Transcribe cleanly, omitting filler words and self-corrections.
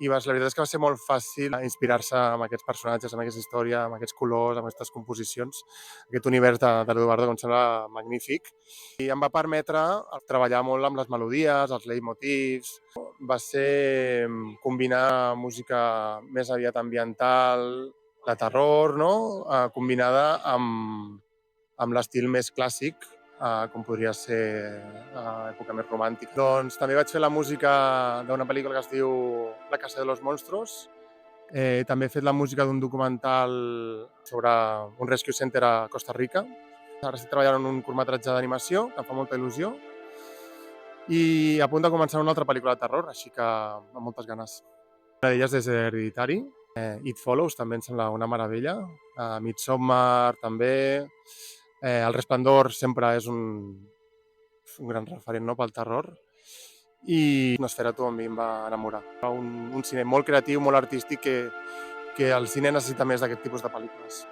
la veritat és que va ser molt fàcil inspirar-se amb aquests personatges, amb aquesta història, amb aquests colors, amb aquestes composicions, aquest univers de l'Eduardo, que em sembla magnífic. I em va permetre treballar molt amb les melodies, els leitmotivs. Va ser combinar música més aviat ambiental, de terror, no? Combinada amb l'estil més clàssic, com podria ser època més romàntica. Doncs també vaig fer la música d'una pel·lícula que es diu La casa de los monstruos. També he fet la música d'un documental sobre un rescue center a Costa Rica. Ara estic treballant en un curtmetratge d'animació, que em fa molta il·lusió, i a punt de començar una altra pel·lícula de terror, així que amb moltes ganes. Una d'elles és Hereditary. It Follows també em sembla una meravella. Midsommar també. El Resplendor sempre és un gran referent, no?, pel terror. I Nosferatu a mi em va enamorar. Un cine molt creatiu, molt artístic, que el cine necessita més d'aquest tipus de pel·lícules.